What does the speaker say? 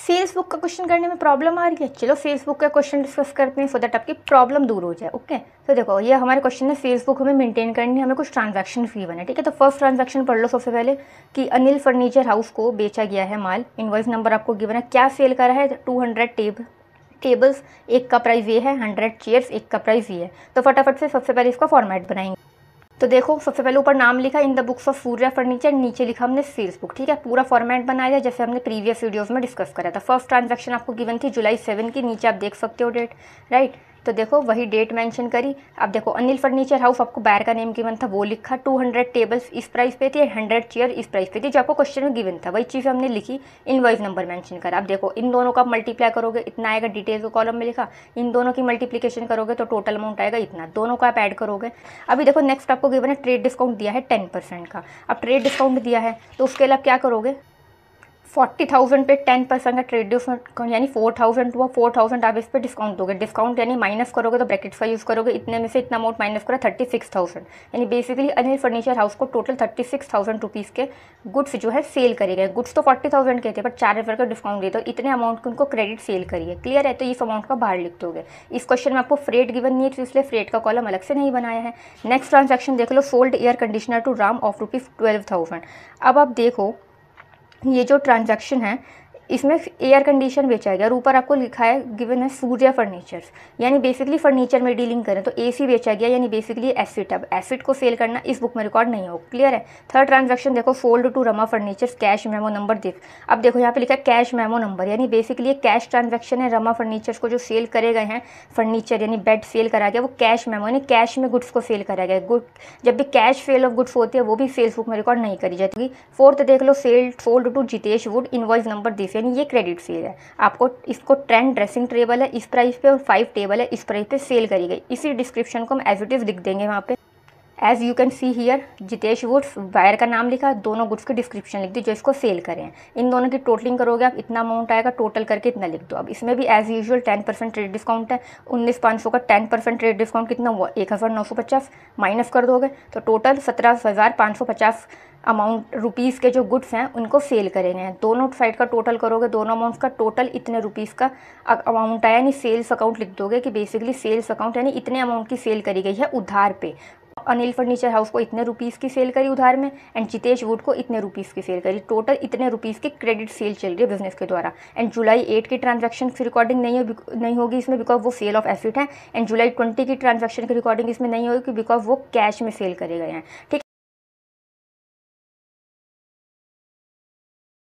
Sales book का question करने में प्रॉब्लम आ रही है, चलो सेल्स बुक का क्वेश्चन डिस्कस करते हैं सो दैट आपकी प्रॉब्लम दूर हो जाए। ओके, तो देखो ये हमारे क्वेश्चन है, सेल्स बुक हमें मेंटेन करनी है, हमें कुछ ट्रांजैक्शन फी बना है। ठीक है, तो फर्स्ट ट्रांजैक्शन पढ़ लो सबसे पहले कि अनिल फर्नीचर हाउस को बेचा गया है माल, इनवॉइस नंबर आपको गिवन है, क्या सेल करा है 200 टेबल्स, एक का प्राइस ये है, 100 चेयर्स, एक का प्राइस ये है। तो फटाफट से सबसे पहले इसका फॉर्मेट बनाएंगे। तो देखो सबसे पहले ऊपर नाम लिखा in the books of Surya furniture, नीचे लिखा हमने सेल्स बुक। ठीक है, पूरा फॉर्मेट बनाया जैसे हमने प्रीवियस वीडियोस में डिस्कस करा था। फर्स्ट ट्रांजैक्शन आपको गिवन थी जुलाई 7 की, नीचे आप देख सकते हो डेट, राइट। तो देखो वही डेट मेंशन करी। अब देखो अनिल फर्नीचर हाउस, आपको बायर का नेम गिवन था वो लिखा, 200 टेबल्स इस प्राइस पे थी, 100 चेयर इस प्राइस पे थी, जो आपको क्वेश्चन में गिवन था वही चीज़ हमने लिखी, इनवॉइस नंबर मेंशन करा। अब देखो इन दोनों का मल्टीप्लाई करोगे इतना आएगा, डिटेल्स को कॉलम में लिखा, इन दोनों की मल्टीप्लिकेशन करोगे तो टोटल अमाउंट आएगा इतना, दोनों का आप ऐड करोगे। अभी देखो नेक्स्ट आपको गिवन है ट्रेड डिस्काउंट दिया है 10% का। अब ट्रेड डिस्काउंट दिया है तो उसके लिए आप क्या करोगे, 40,000 पे 10% का ट्रेड डिस्काउंट यानी 4,000 हुआ, 4,000 आप इस पर डिस्काउंट दोगे, डिस्काउंट यानी माइनस करोगे तो ब्रैकेट्स का यूज़ करोगे, इतने में से इतना अमाउंट माइनस करा 36,000, यानी बेसिकली अनिल फर्नीचर हाउस को टोटल 36,000 रुपीज़ के गुड्स जो है सेल करे गए। गुड्स तो 40,000 के थे पर 4 का डिस्काउंट दिए तो इतने अमाउंट को उनको क्रेडिट सेल करिए। क्लियर है, तो इस अमाउंट का बाहर लिख दोगे। इस क्वेश्चन में आपको फ्रेट गिवन नहीं है तो इसलिए फ्रेट का कॉलम अलग से नहीं बनाया है। नेक्स्ट ट्रांजैक्शन देख लो, sold air conditioner to Ram of ₹12,000। अब आप देखो ये जो ट्रांजैक्शन है इसमें एयर कंडीशन बेचा गया और ऊपर आपको लिखा है गिवन है सूर्या फर्नीचर्स, यानी बेसिकली फर्नीचर में डीलिंग करें तो एसी बेचा गया, यानी बेसिकली एसिड। अब एसिड को सेल करना इस बुक में रिकॉर्ड नहीं हो। क्लियर है। थर्ड ट्रांजैक्शन देखो, sold to Rama furnitures, cash memo number देख। अब देखो यहाँ पे लिखा है कैश मेमो नंबर, यानी बेसिकली कैश ट्रांजैक्शन है। रमा फर्नीचर्स को जो सेल करे गए हैं फर्नीचर यानी बेड सेल करा गया वो कैश मेमो यानी कैश में गुड्स को सेल करा गया। गुड जब भी कैश सेल ऑफ गुड्स होती है वो भी सेल्स बुक में रिकॉर्ड नहीं करी जाती। फोर्थ देख लो, sold to Jitesh wood, invoice number this, यानी ये क्रेडिट सेल है। आपको इसको 10 ड्रेसिंग टेबल है इस प्राइस पे और 5 टेबल है इस प्राइस पे सेल करी गई। इसी डिस्क्रिप्शन को हम एज इट इज लिख देंगे वहाँ पे। As you can see here Jitesh woods, buyer का नाम लिखा, दोनों गुड्स की डिस्क्रिप्शन लिख दी जो इसको सेल करें। इन दोनों की टोटलिंग करोगे आप इतना अमाउंट आएगा, टोटल करके इतना लिख दो। अब इसमें भी एज यूजुअल 10% ट्रेड डिस्काउंट है, 19,500 का 10% ट्रेड डिस्काउंट कितना हुआ 1,950, माइनस कर दोगे तो टोटल 17,550 अमाउंट रुपीज़ के जो गुड्स हैं उनको सेल करेंगे। दोनों साइड का टोटल करोगे, दोनों अमाउंट्स का टोटल इतने रुपीज़ का अमाउंट आया, यानी सेल्स अकाउंट लिख दोगे कि बेसिकली सेल्स अकाउंट यानी इतने अमाउंट की सेल करी गई है उधार पे। अनिल फर्नीचर हाउस को इतने रुपीज़ की सेल करी उधार में एंड जितेश वुड को इतने रुपीज़ की सेल करी, टोटल इतने रुपीज़ की क्रेडिट सेल चल रही है बिजनेस के द्वारा। एंड जुलाई 8 की ट्रांजैक्शन की रिकॉर्डिंग नहीं होगी इसमें बिकॉज वो सेल ऑफ एसेट है। एंड जुलाई 20 की ट्रांजैक्शन की रिकॉर्डिंग इसमें नहीं होगी बिकॉज वो कैश में सेल करे गए हैं। ठीक।